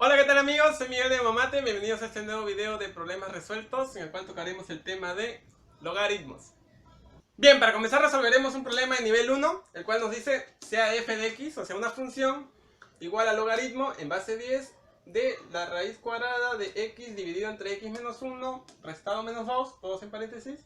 Hola, ¿qué tal amigos? Soy Miguel de Mamate, bienvenidos a este nuevo video de problemas resueltos en el cual tocaremos el tema de logaritmos. Bien, para comenzar resolveremos un problema de nivel 1, el cual nos dice sea f de x, o sea una función, igual a logaritmo en base 10 de la raíz cuadrada de x dividido entre x menos 1 restado menos 2, todos en paréntesis.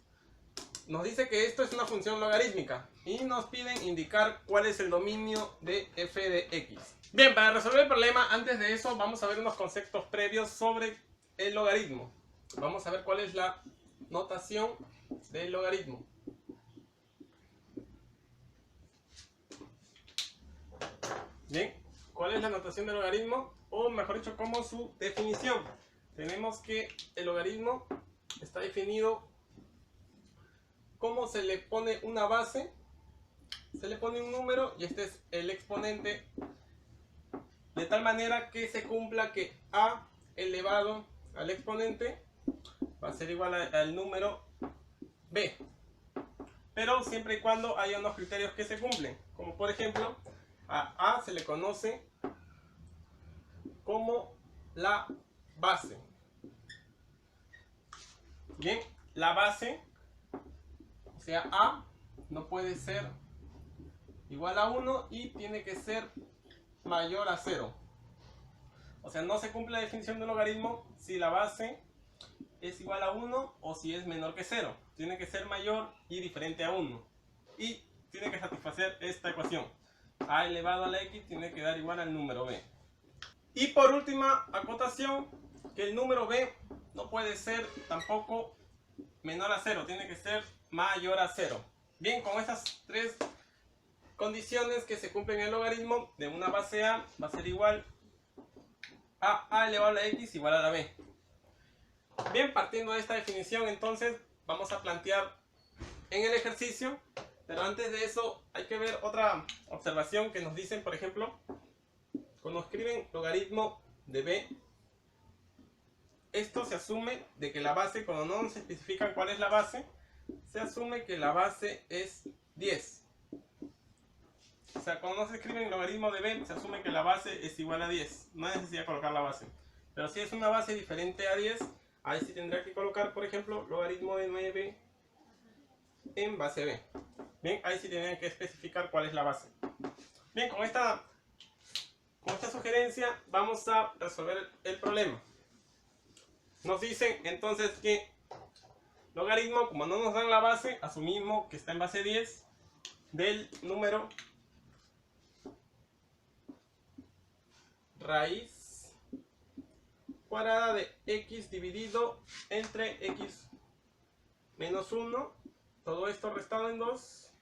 Nos dice que esto es una función logarítmica y nos piden indicar cuál es el dominio de f de x. Bien, para resolver el problema, antes de eso vamos a ver unos conceptos previos sobre el logaritmo. Vamos a ver cuál es la notación del logaritmo. Bien, ¿cuál es la notación del logaritmo? O mejor dicho, como su definición. Tenemos que el logaritmo está definido como se le pone una base, se le pone un número y este es el exponente, de tal manera que se cumpla que a elevado al exponente va a ser igual al número b, pero siempre y cuando haya unos criterios que se cumplen, como por ejemplo a se le conoce como la base. Bien, la base, o sea a, no puede ser igual a 1 y tiene que ser mayor a 0. O sea, no se cumple la definición de logaritmo si la base es igual a 1 o si es menor que 0. Tiene que ser mayor y diferente a 1. Y tiene que satisfacer esta ecuación. A elevado a la x tiene que dar igual al número b. Y por última acotación, que el número b no puede ser tampoco menor a 0. Tiene que ser mayor a 0. Bien, con estas tres condiciones que se cumplen en el logaritmo de una base a va a ser igual a elevado a la x igual a la b. Bien, partiendo de esta definición, entonces vamos a plantear en el ejercicio, pero antes de eso hay que ver otra observación que nos dicen, por ejemplo, cuando escriben logaritmo de b, esto se asume de que la base, cuando no nos especifican cuál es la base, se asume que la base es 10. O sea, cuando no se escribe en logaritmo de b, se asume que la base es igual a 10. No hay necesidad de colocar la base. Pero si es una base diferente a 10, ahí sí tendrá que colocar, por ejemplo, logaritmo de 9 en base b. Bien, ahí sí tienen que especificar cuál es la base. Bien, con esta sugerencia vamos a resolver el problema. Nos dicen entonces que logaritmo, como no nos dan la base, asumimos que está en base 10 del número raíz cuadrada de x dividido entre x menos 1, todo esto restado en 2.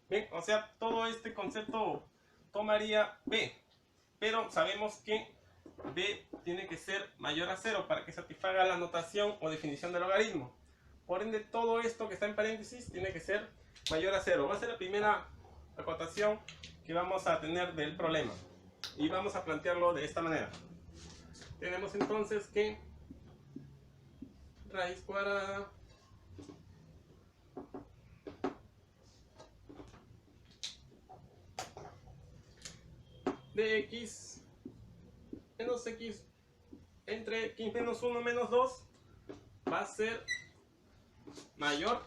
Bien, o sea, todo este concepto tomaría b, pero sabemos que b tiene que ser mayor a 0 para que satisfaga la notación o definición del logaritmo. Por ende, todo esto que está en paréntesis tiene que ser mayor a 0. Va a ser la primera acotación que vamos a tener del problema. Y vamos a plantearlo de esta manera. Tenemos entonces que raíz cuadrada de x menos x entre x menos 1 menos 2 va a ser mayor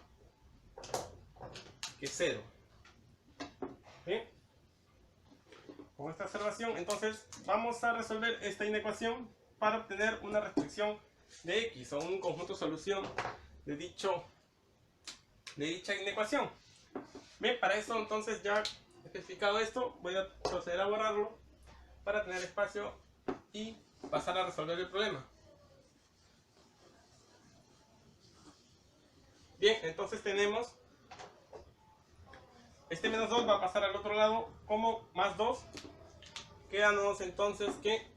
que 0. ¿Bien? Con esta observación, entonces vamos a resolver esta inecuación para obtener una restricción de x o un conjunto de solución de dicha inecuación. Bien, para eso entonces ya especificado esto, voy a proceder a borrarlo para tener espacio y pasar a resolver el problema. Bien, entonces tenemos este menos 2 va a pasar al otro lado como más 2. Quédanos entonces que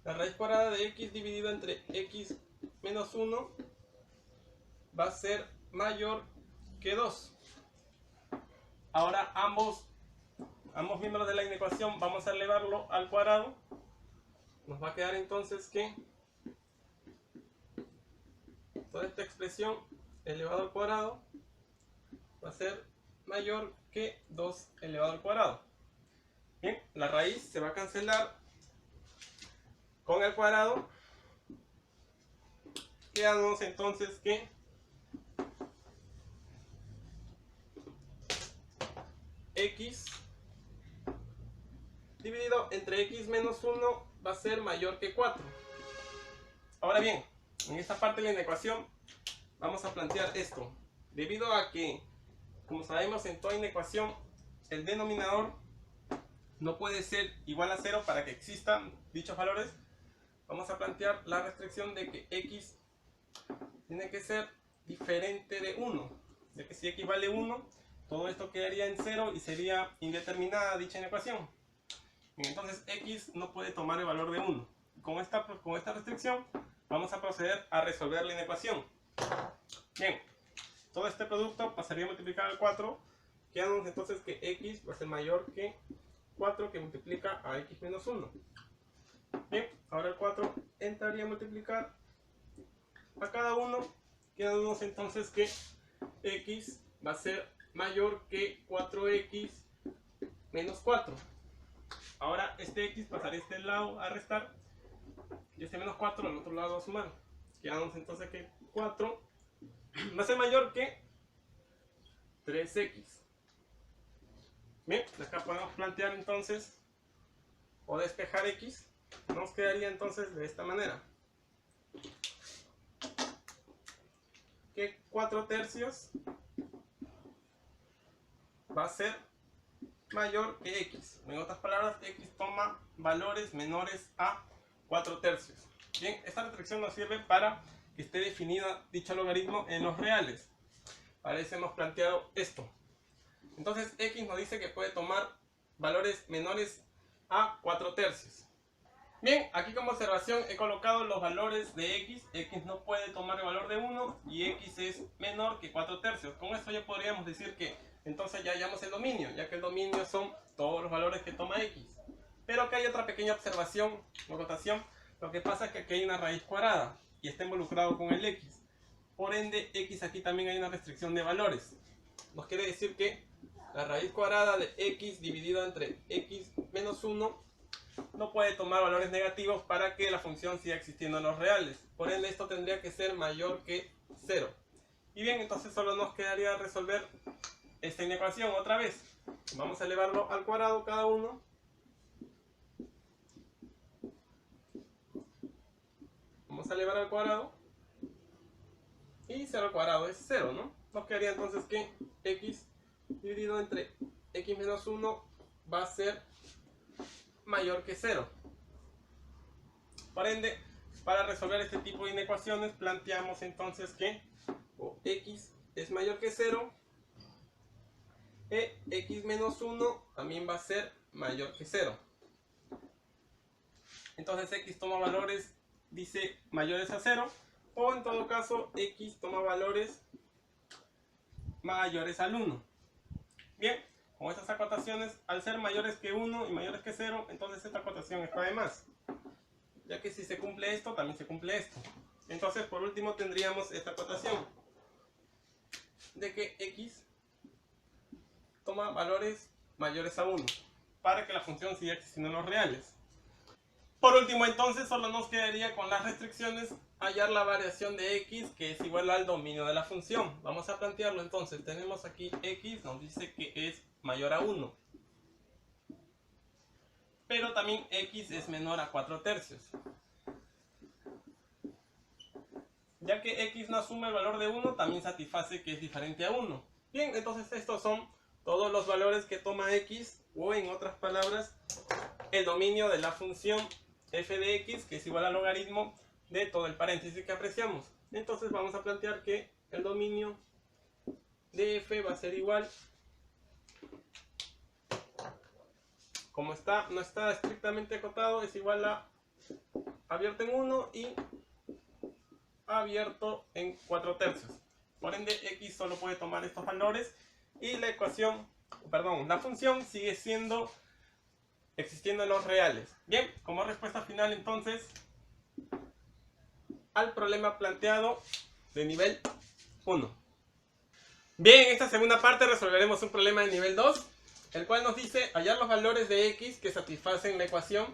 la raíz cuadrada de x dividido entre x menos 1 va a ser mayor que 2. Ahora ambos miembros de la inecuación vamos a elevarlo al cuadrado. Nos va a quedar entonces que toda esta expresión elevado al cuadrado va a ser mayor que 2 elevado al cuadrado. Bien, la raíz se va a cancelar con el cuadrado, quedamos entonces que x dividido entre x menos 1 va a ser mayor que 4. Ahora bien, en esta parte de la ecuación vamos a plantear esto. Debido a que, como sabemos, en toda inecuación el denominador no puede ser igual a 0 para que existan dichos valores, vamos a plantear la restricción de que x tiene que ser diferente de 1. Ya que si x vale 1, todo esto quedaría en 0 y sería indeterminada dicha inecuación. Entonces x no puede tomar el valor de 1. Con esta restricción vamos a proceder a resolver la inecuación. Bien, todo este producto pasaría a multiplicar al 4. Quedamos entonces que x va a ser mayor que 4 que multiplica a x menos 1. Bien, ahora el 4 entraría a multiplicar a cada uno. Quedamos entonces que x va a ser mayor que 4x menos 4. Ahora este x pasará a este lado a restar y este menos 4 al otro lado a sumar. Quedamos entonces que 4 va a ser mayor que 3x. Bien, acá podemos plantear entonces o despejar x. Nos quedaría entonces de esta manera: que 4 tercios va a ser mayor que x. En otras palabras, x toma valores menores a 4 tercios. Bien, esta restricción nos sirve para que esté definida dicho logaritmo en los reales. Para eso hemos planteado esto. Entonces x nos dice que puede tomar valores menores a 4 tercios. Bien, aquí como observación he colocado los valores de x. X no puede tomar el valor de 1 y x es menor que 4 tercios. Con esto ya podríamos decir que entonces ya hallamos el dominio, ya que el dominio son todos los valores que toma x. Pero acá hay otra pequeña observación o notación. Lo que pasa es que aquí hay una raíz cuadrada y está involucrado con el x. Por ende, x aquí también hay una restricción de valores. Nos quiere decir que la raíz cuadrada de x dividido entre x menos 1 no puede tomar valores negativos para que la función siga existiendo en los reales. Por ende, esto tendría que ser mayor que 0. Y bien, entonces solo nos quedaría resolver esta inecuación otra vez. Vamos a elevarlo al cuadrado cada uno. Vamos a elevar al cuadrado. Y 0 al cuadrado es 0, ¿no? Nos quedaría entonces que x dividido entre x menos 1 va a ser mayor que 0. Por ende, para resolver este tipo de inecuaciones planteamos entonces que x es mayor que 0 e x menos 1 también va a ser mayor que 0. Entonces x toma valores, dice, mayores a 0, o en todo caso x toma valores mayores al 1. Bien, con estas acotaciones, al ser mayores que 1 y mayores que 0, entonces esta acotación está de más, ya que si se cumple esto, también se cumple esto. Entonces, por último, tendríamos esta acotación de que x toma valores mayores a 1 para que la función siga existiendo en los reales. Por último, entonces, solo nos quedaría con las restricciones hallar la variación de x, que es igual al dominio de la función. Vamos a plantearlo entonces. Tenemos aquí x, nos dice que es mayor a 1. Pero también x es menor a 4 tercios. Ya que x no asume el valor de 1, también satisface que es diferente a 1. Bien, entonces estos son todos los valores que toma x, o en otras palabras, el dominio de la función f de x, que es igual al logaritmo de todo el paréntesis que apreciamos. Entonces vamos a plantear que el dominio de f va a ser igual, como no está estrictamente acotado, es igual a abierto en 1 y abierto en 4 tercios. Por ende, x solo puede tomar estos valores y la función sigue existiendo en los reales. Bien, como respuesta final entonces al problema planteado de nivel 1. Bien, en esta segunda parte resolveremos un problema de nivel 2, el cual nos dice hallar los valores de x que satisfacen la ecuación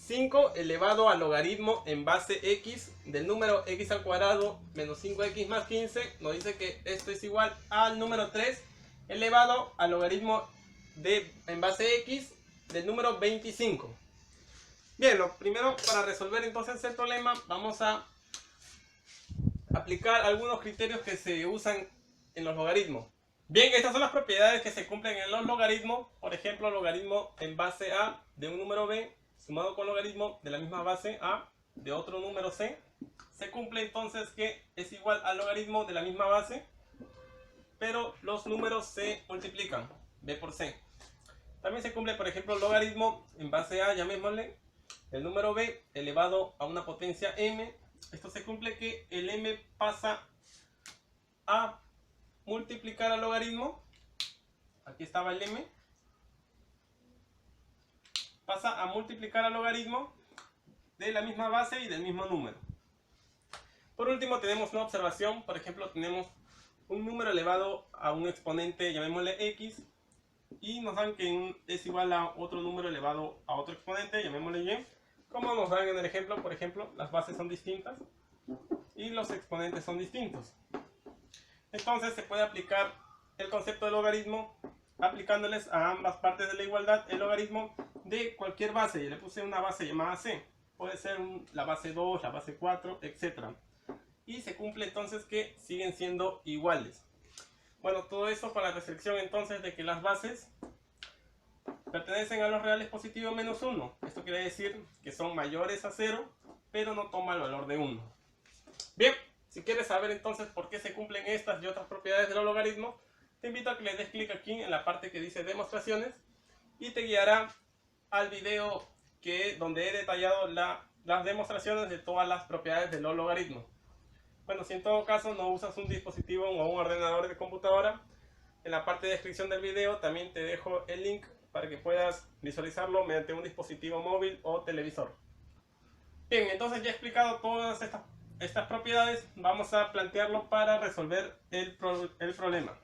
5 elevado al logaritmo en base x del número x al cuadrado menos 5x más 15. Nos dice que esto es igual al número 3 elevado al logaritmo en base x del número 25. Bien, lo primero, para resolver entonces el problema, vamos a aplicar algunos criterios que se usan en los logaritmos. Bien, estas son las propiedades que se cumplen en los logaritmos. Por ejemplo, logaritmo en base a de un número b sumado con logaritmo de la misma base a de otro número c. Se cumple entonces que es igual al logaritmo de la misma base, pero los números se multiplican, b por c. También se cumple, por ejemplo, logaritmo en base a, llamémosle, el número b elevado a una potencia m. Esto se cumple que el m pasa a multiplicar al logaritmo. Aquí estaba el m. Pasa a multiplicar al logaritmo de la misma base y del mismo número. Por último, tenemos una observación. Por ejemplo, tenemos un número elevado a un exponente, llamémosle x, y nos dan que es igual a otro número elevado a otro exponente, llamémosle y. Como nos dan en el ejemplo, por ejemplo, las bases son distintas y los exponentes son distintos. Entonces se puede aplicar el concepto de logaritmo aplicándoles a ambas partes de la igualdad el logaritmo de cualquier base. Yo le puse una base llamada c. Puede ser la base 2, la base 4, etc. Y se cumple entonces que siguen siendo iguales. Bueno, todo eso para la restricción entonces de que las bases pertenecen a los reales positivos menos 1. Esto quiere decir que son mayores a 0, pero no toma el valor de 1. Bien, si quieres saber entonces por qué se cumplen estas y otras propiedades de los logaritmos, te invito a que le des clic aquí en la parte que dice demostraciones y te guiará al video donde he detallado las demostraciones de todas las propiedades de los logaritmos. Bueno, si en todo caso no usas un dispositivo o un ordenador de computadora, en la parte de descripción del video también te dejo el link para que puedas visualizarlo mediante un dispositivo móvil o televisor. Bien, entonces ya he explicado todas estas propiedades, vamos a plantearlo para resolver el problema.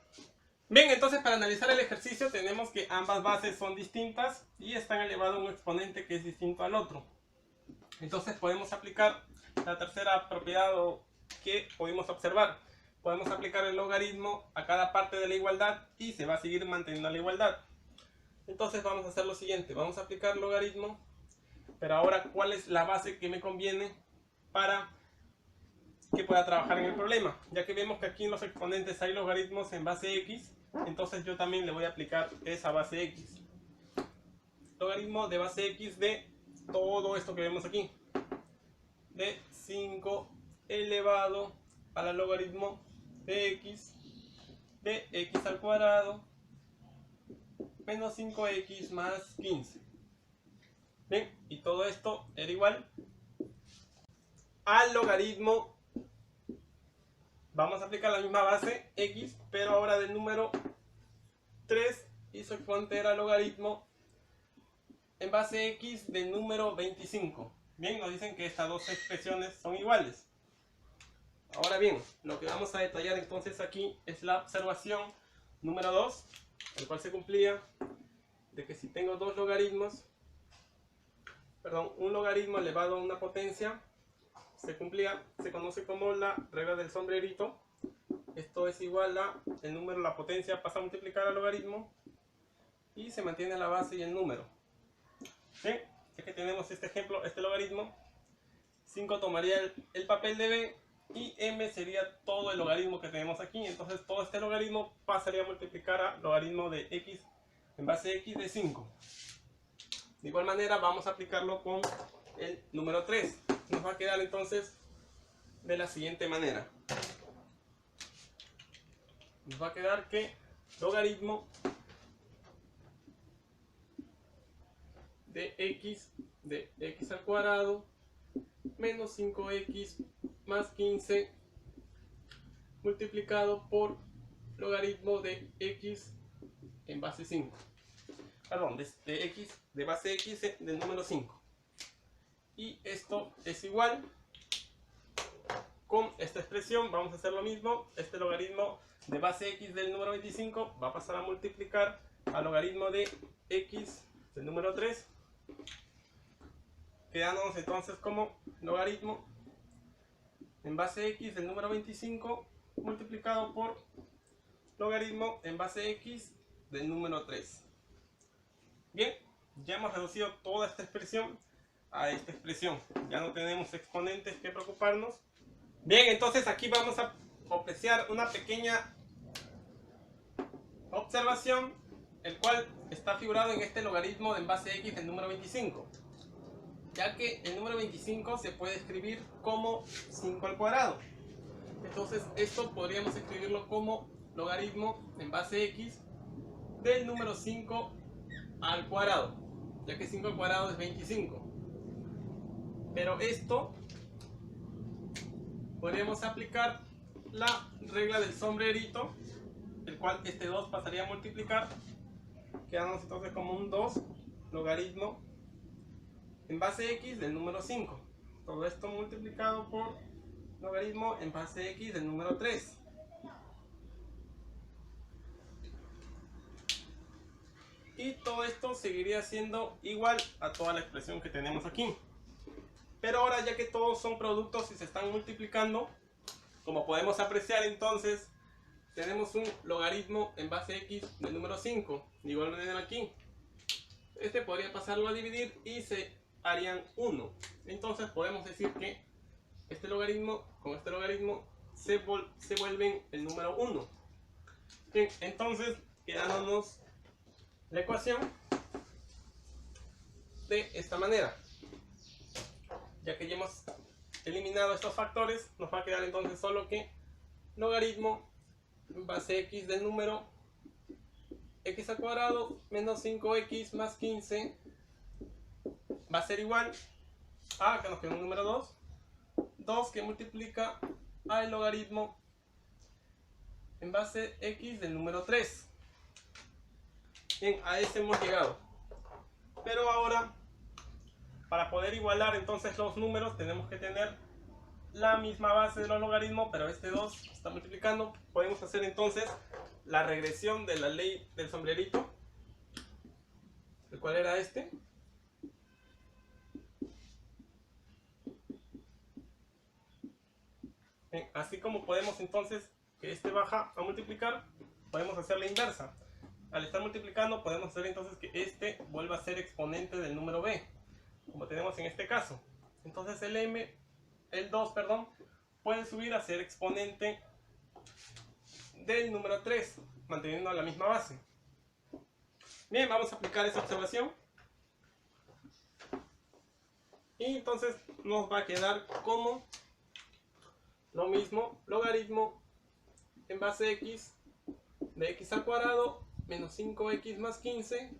Bien, entonces para analizar el ejercicio tenemos que ambas bases son distintas y están elevadas a un exponente que es distinto al otro. Entonces podemos aplicar la tercera propiedad que pudimos observar. Podemos aplicar el logaritmo a cada parte de la igualdad y se va a seguir manteniendo la igualdad. Entonces vamos a hacer lo siguiente, vamos a aplicar logaritmo, pero ahora ¿cuál es la base que me conviene para que pueda trabajar en el problema? Ya que vemos que aquí en los exponentes hay logaritmos en base x, entonces yo también le voy a aplicar esa base x. Logaritmo de base x de todo esto que vemos aquí, de 5 elevado a la logaritmo de x al cuadrado menos 5x más 15. Bien, y todo esto era igual al logaritmo. Vamos a aplicar la misma base x, pero ahora del número 3 y su exponente era logaritmo en base x del número 25. Bien, nos dicen que estas dos expresiones son iguales. Ahora bien, lo que vamos a detallar entonces aquí es la observación número 2, el cual se cumplía de que si tengo dos logaritmos, un logaritmo elevado a una potencia, se conoce como la regla del sombrerito. Esto es igual a el número, la potencia pasa a multiplicar al logaritmo y se mantiene la base y el número. Bien, ya que tenemos este ejemplo, este logaritmo, 5 tomaría el papel de b y m sería todo el logaritmo que tenemos aquí. Entonces todo este logaritmo pasaría a multiplicar a logaritmo de x en base x de 5. De igual manera vamos a aplicarlo con el número 3. Nos va a quedar entonces de la siguiente manera. Nos va a quedar que logaritmo de x al cuadrado menos 5x más 15 multiplicado por logaritmo de x en base 5. Perdón, de base x del número 5. Y esto es igual con esta expresión. Vamos a hacer lo mismo. Este logaritmo de base x del número 25 va a pasar a multiplicar al logaritmo de x del número 3 quedándonos entonces como logaritmo en base x del número 25 multiplicado por logaritmo en base x del número 3. Bien, ya hemos reducido toda esta expresión a esta expresión. Ya no tenemos exponentes que preocuparnos. Bien, entonces aquí vamos a apreciar una pequeña observación, el cual está figurado en este logaritmo en base x del número 25. Ya que el número 25 se puede escribir como 5 al cuadrado. Entonces esto podríamos escribirlo como logaritmo en base x del número 5 al cuadrado, ya que 5 al cuadrado es 25. Pero esto podríamos aplicar la regla del sombrerito, el cual este 2 pasaría a multiplicar, quedándonos entonces como un 2 logaritmo en base x del número 5. Todo esto multiplicado por logaritmo en base x del número 3. Y todo esto seguiría siendo igual a toda la expresión que tenemos aquí. Pero ahora, ya que todos son productos y se están multiplicando, como podemos apreciar entonces, tenemos un logaritmo en base x del número 5. De igual manera aquí. Este podría pasarlo a dividir y se harían 1. Entonces podemos decir que este logaritmo con este logaritmo se vuelven el número 1. Bien, entonces quedándonos la ecuación de esta manera. Ya que ya hemos eliminado estos factores, nos va a quedar entonces solo que logaritmo en base x del número x al cuadrado menos 5x más 15 va a ser igual a, acá nos queda un número 2 que multiplica al logaritmo en base x del número 3. Bien, a ese hemos llegado. Pero ahora, para poder igualar entonces los números, tenemos que tener la misma base de los logaritmos, pero este 2 está multiplicando. Podemos hacer entonces la regresión de la ley del sombrerito, el cual era este. Bien, así como podemos entonces que este baja a multiplicar, podemos hacer la inversa. Al estar multiplicando podemos hacer entonces que este vuelva a ser exponente del número b, como tenemos en este caso. Entonces el 2 puede subir a ser exponente del número 3, manteniendo la misma base. Bien, vamos a aplicar esa observación. Y entonces nos va a quedar como lo mismo, logaritmo en base x de x al cuadrado menos 5x más 15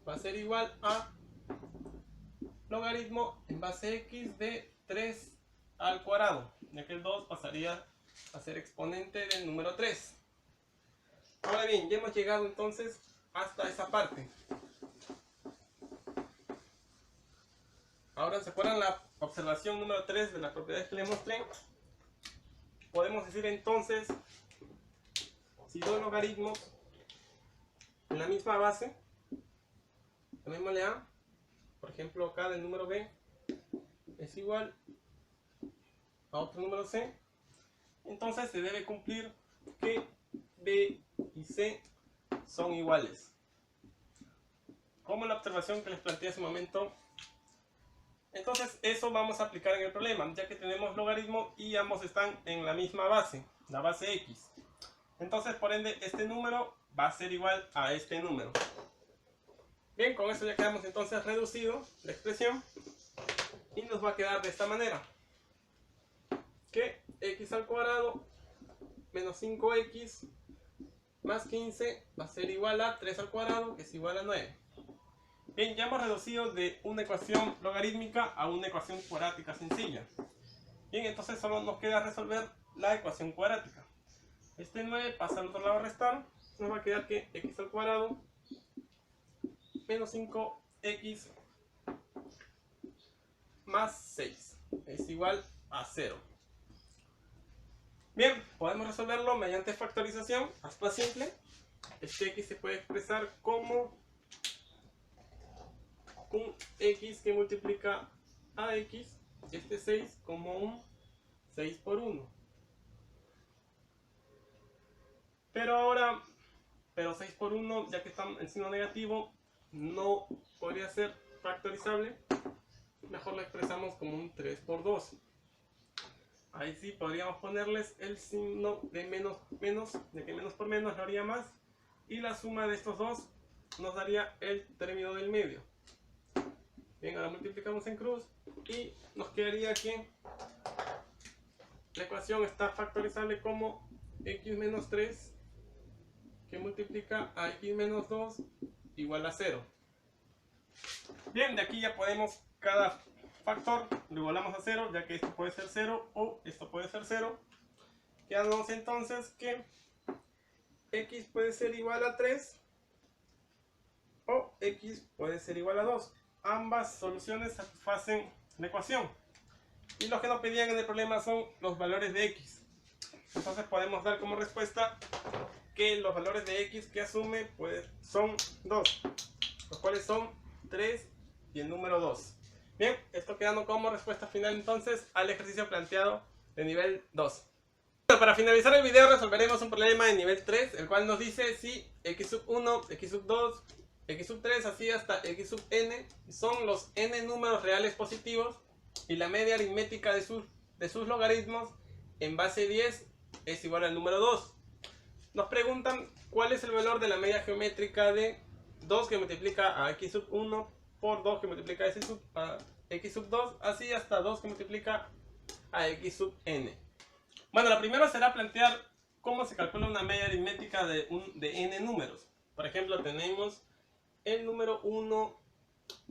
va a ser igual a logaritmo en base x de 3 al cuadrado, ya que el 2 pasaría a ser exponente del número 3. Ahora bien, ya hemos llegado entonces hasta esa parte. Ahora, ¿se acuerdan la observación número 3 de las propiedades que les mostré? Podemos decir entonces, si dos logaritmos en la misma base, llamémosle a, por ejemplo acá del número b es igual a otro número c, entonces se debe cumplir que b y c son iguales. Como la observación que les planteé hace un momento. Entonces eso vamos a aplicar en el problema, ya que tenemos logaritmo y ambos están en la misma base, la base x. Entonces por ende este número va a ser igual a este número. Bien, con eso ya quedamos entonces reducido la expresión y nos va a quedar de esta manera. Que x al cuadrado menos 5x más 15 va a ser igual a 3 al cuadrado, que es igual a 9. Bien, ya hemos reducido de una ecuación logarítmica a una ecuación cuadrática sencilla. Bien, entonces solo nos queda resolver la ecuación cuadrática. Este 9 pasa al otro lado a restar, nos va a quedar que x al cuadrado menos 5x más 6 es igual a 0. Bien, podemos resolverlo mediante factorización, aspa simple. Este x se puede expresar como un x que multiplica a x, este 6, como un 6 por 1. Pero 6 por 1, ya que está en signo negativo, no podría ser factorizable. Mejor lo expresamos como un 3 por 2. Ahí sí podríamos ponerles el signo de menos, de que menos por menos lo haría más. Y la suma de estos dos nos daría el término del medio. Bien, ahora multiplicamos en cruz y nos quedaría que la ecuación está factorizable como x menos 3 que multiplica a x menos 2 igual a 0. Bien, de aquí ya podemos cada factor lo igualamos a 0, ya que esto puede ser 0 o esto puede ser 0. Quedamos entonces que x puede ser igual a 3 o x puede ser igual a 2. Ambas soluciones satisfacen la ecuación. Y lo que nos pedían en el problema son los valores de x. Entonces podemos dar como respuesta que los valores de x que asume pues, son 2, los cuales son 3 y el número 2. Bien, esto quedando como respuesta final entonces al ejercicio planteado de nivel 2. Bueno, para finalizar el video resolveremos un problema de nivel 3, el cual nos dice si x sub 1, x sub 2, x sub 3, así hasta x sub n son los n números reales positivos y la media aritmética de sus logaritmos en base 10 es igual al número 2. Nos preguntan cuál es el valor de la media geométrica de 2 que multiplica a x sub 1 por 2 que multiplica a x sub 2, así hasta 2 que multiplica a x sub n. Bueno, la primera será plantear cómo se calcula una media aritmética de n números. Por ejemplo, tenemos el número 1,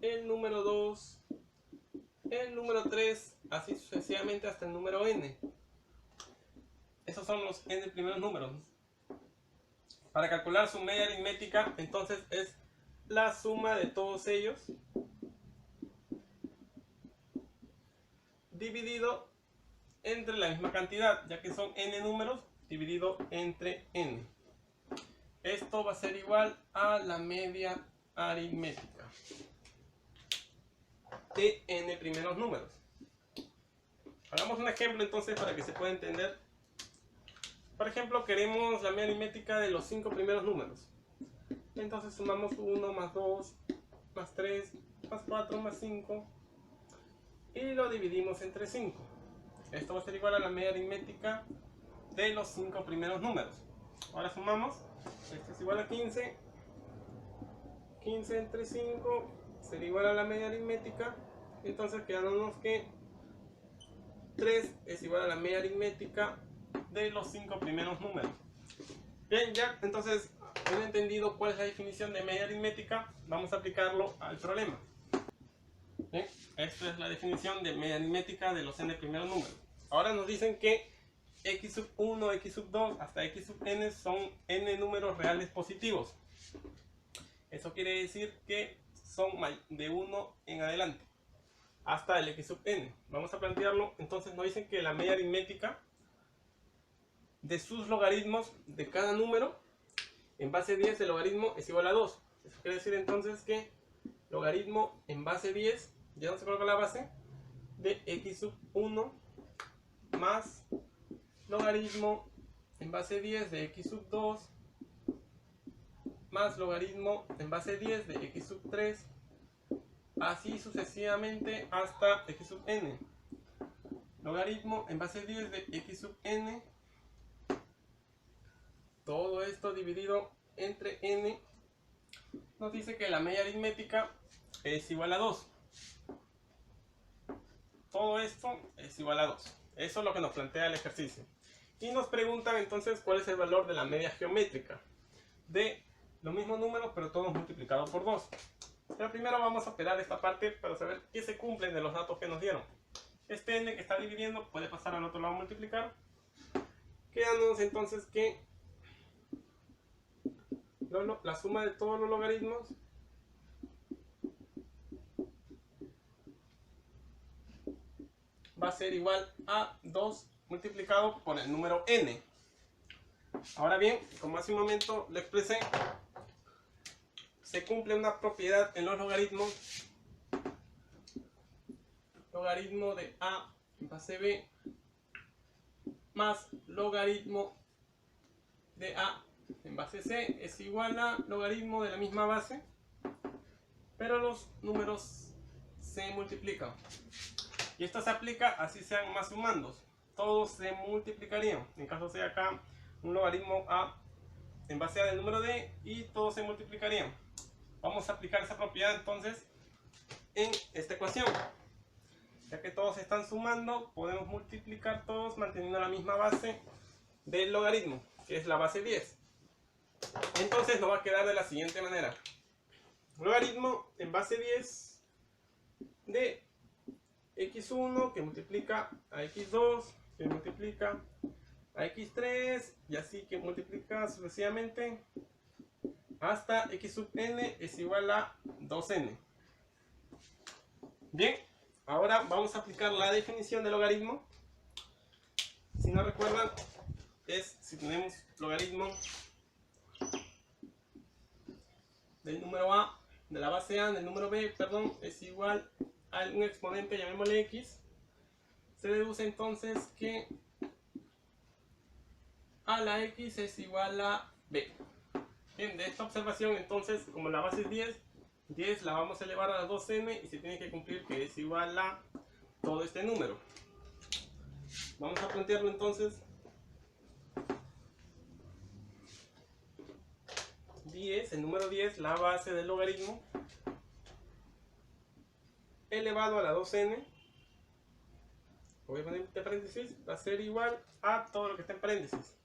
el número 2, el número 3, así sucesivamente hasta el número n. Esos son los n primeros números. Para calcular su media aritmética, entonces es la suma de todos ellos dividido entre la misma cantidad, ya que son n números dividido entre n. Esto va a ser igual a la media aritmética de n primeros números. Hagamos un ejemplo entonces para que se pueda entender. Por ejemplo, queremos la media aritmética de los 5 primeros números. Entonces sumamos 1 más 2 más 3 más 4 más 5 y lo dividimos entre 5. Esto va a ser igual a la media aritmética de los 5 primeros números. Ahora sumamos. Esto es igual a 15. 15 entre 5 será igual a la media aritmética. Entonces quedándonos que 3 es igual a la media aritmética de los 5 primeros números. Bien, ya entonces habiendo entendido cuál es la definición de media aritmética, vamos a aplicarlo al problema. Bien, esta es la definición de media aritmética de los n primeros números. Ahora nos dicen que x sub 1, x sub 2 hasta x sub n son n números reales positivos. Eso quiere decir que son de 1 en adelante hasta el x sub n. Vamos a plantearlo. Entonces nos dicen que la media aritmética de sus logaritmos de cada número en base 10 el logaritmo es igual a 2. Eso quiere decir entonces que logaritmo en base 10, ya no se coloca la base, de x sub 1 más logaritmo en base 10 de x sub 2 más logaritmo en base 10 de x sub 3, así sucesivamente hasta x sub n. Logaritmo en base 10 de x sub n, todo esto dividido entre n, nos dice que la media aritmética es igual a 2. Todo esto es igual a 2. Eso es lo que nos plantea el ejercicio. Y nos preguntan entonces cuál es el valor de la media geométrica de los mismos números, pero todos multiplicados por 2. Pero primero vamos a operar esta parte para saber qué se cumplen de los datos que nos dieron. Este n que está dividiendo puede pasar al otro lado a multiplicar. Quedándonos entonces que la suma de todos los logaritmos va a ser igual a 2 multiplicado por el número n. Ahora bien, como hace un momento lo expresé, se cumple una propiedad en los logaritmos logaritmo de A en base B más logaritmo de A en base C es igual a logaritmo de la misma base, pero los números se multiplican. Y esto se aplica así sean más sumandos. Todos se multiplicarían. En caso sea acá un logaritmo A en base A del número D y todos se multiplicarían. Vamos a aplicar esa propiedad entonces en esta ecuación. Ya que todos están sumando, podemos multiplicar todos manteniendo la misma base del logaritmo, que es la base 10. Entonces nos va a quedar de la siguiente manera. Logaritmo en base 10 de x1 que multiplica a x2, que multiplica a x3 y así que multiplica sucesivamente hasta x sub n es igual a 2n. Bien, ahora vamos a aplicar la definición de logaritmo. Si no recuerdan, es si tenemos logaritmo del número A, de la base A, del número B, perdón, es igual a un exponente, llamémosle x, se deduce entonces que a la x es igual a b. Bien, de esta observación entonces, como la base es 10 la vamos a elevar a la 2n y se tiene que cumplir que es igual a todo este número. Vamos a plantearlo entonces. 10, el número 10, la base del logaritmo, elevado a la 2n, voy a poner entre paréntesis, va a ser igual a todo lo que está en paréntesis.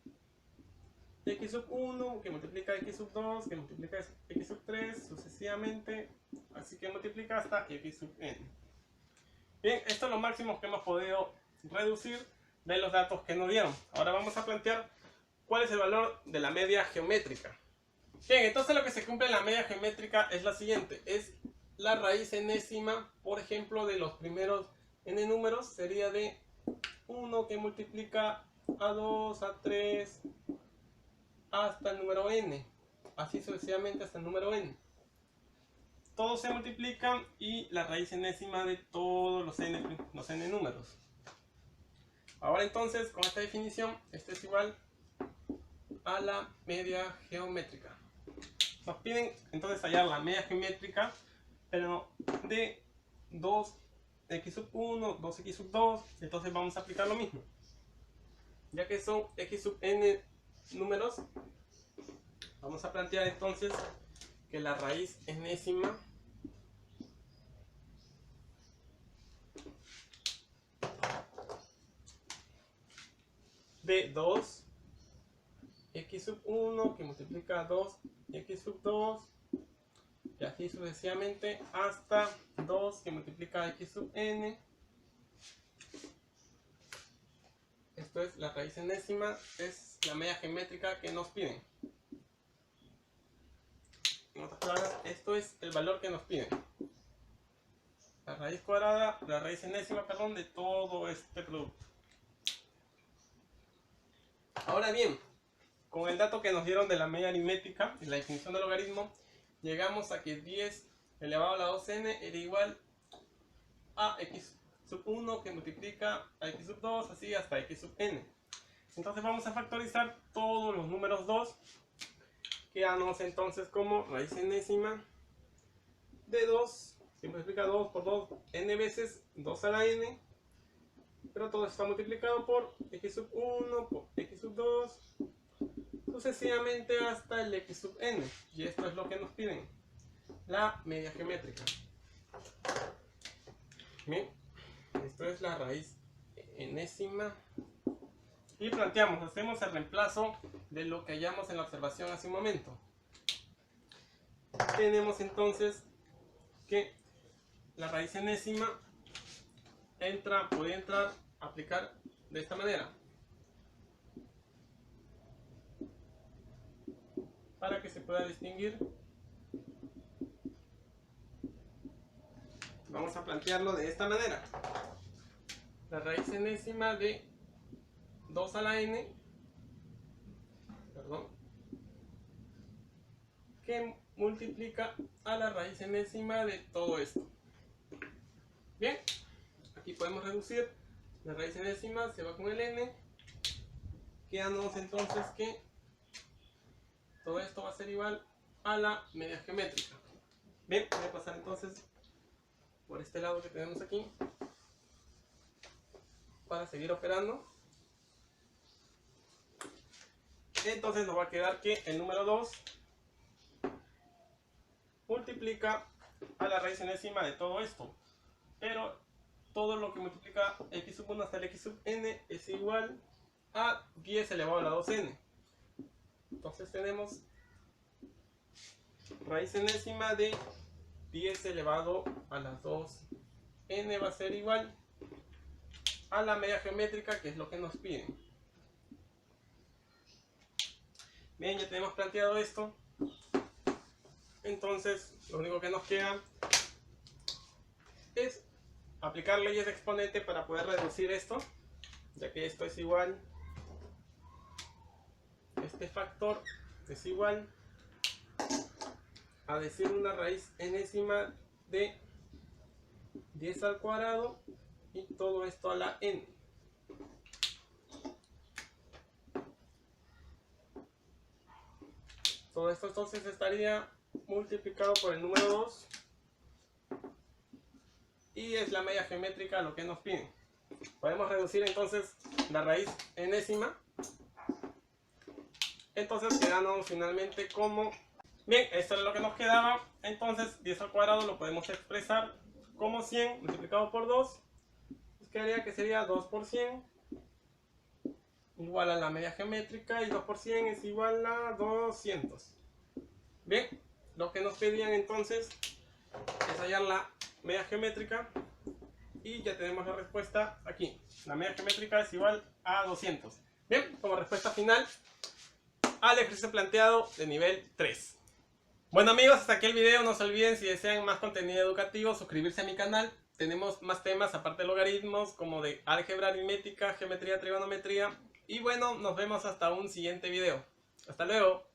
X sub 1 que multiplica x sub 2 que multiplica x sub 3 sucesivamente, así que multiplica hasta x sub n. Bien, esto es lo máximo que hemos podido reducir de los datos que nos dieron. Ahora vamos a plantear cuál es el valor de la media geométrica. Bien, entonces lo que se cumple en la media geométrica es la siguiente, es la raíz enésima, por ejemplo, de los primeros n números, sería de 1 que multiplica a 2, a 3, hasta el número n, así sucesivamente hasta el número n. Todos se multiplican y la raíz enésima de todos los n números. Ahora entonces, con esta definición, esto es igual a la media geométrica. Nos piden entonces hallar la media geométrica, pero de 2x sub 1, 2x sub 2, entonces vamos a aplicar lo mismo. Ya que son x sub n números, vamos a plantear entonces que la raíz enésima de 2 x sub 1 que multiplica a 2 x sub 2 y así sucesivamente hasta 2 que multiplica a x sub n. Esto es la raíz enésima, es la media geométrica que nos piden. En otras palabras, esto es el valor que nos piden. La raíz cuadrada, la raíz enésima, perdón, de todo este producto. Ahora bien, con el dato que nos dieron de la media aritmética y la definición del logaritmo, llegamos a que 10 elevado a la 2n era igual a x sub 1 que multiplica a x sub 2, así hasta x sub n. Entonces vamos a factorizar todos los números 2, quedándonos entonces como raíz enésima de 2, que multiplica 2 por 2, n veces 2 a la n, pero todo está multiplicado por x sub 1, por x sub 2, sucesivamente hasta el x sub n, y esto es lo que nos piden, la media geométrica. Bien, esto es la raíz enésima y planteamos, hacemos el reemplazo de lo que hallamos en la observación hace un momento. Tenemos entonces que la raíz enésima puede entrar a aplicar de esta manera, para que se pueda distinguir. Vamos a plantearlo de esta manera. La raíz enésima de 2 a la n, perdón, que multiplica a la raíz enésima de todo esto. Bien, aquí y podemos reducir. La raíz enésima se va con el n. Quedándonos entonces que todo esto va a ser igual a la media geométrica. Bien, voy a pasar entonces por este lado que tenemos aquí para seguir operando. Entonces nos va a quedar que el número 2 multiplica a la raíz enésima de todo esto, pero todo lo que multiplica x sub 1 hasta el x sub n es igual a 10 elevado a la 2n. Entonces tenemos raíz enésima de 10 elevado a las 2n va a ser igual a la media geométrica, que es lo que nos piden. Bien, ya tenemos planteado esto. Entonces lo único que nos queda es aplicar leyes de exponente para poder reducir esto, ya que esto es igual, este factor es igual a decir una raíz enésima de 10 al cuadrado y todo esto a la n. Todo esto entonces estaría multiplicado por el número 2 y es la media geométrica lo que nos piden. Podemos reducir entonces la raíz enésima. Entonces quedamos finalmente como... Bien, esto es lo que nos quedaba. Entonces 10 al cuadrado lo podemos expresar como 100 multiplicado por 2. Nos quedaría que sería 2 por 100 igual a la media geométrica, y 2 por 100 es igual a 200. Bien, lo que nos pedían entonces es hallar la media geométrica y ya tenemos la respuesta aquí. La media geométrica es igual a 200. Bien, como respuesta final al ejercicio planteado de nivel 3. Bueno amigos, hasta aquí el video. No se olviden, si desean más contenido educativo, suscribirse a mi canal. Tenemos más temas aparte de logaritmos, como de álgebra aritmética, geometría, trigonometría. Y bueno, nos vemos hasta un siguiente video. Hasta luego.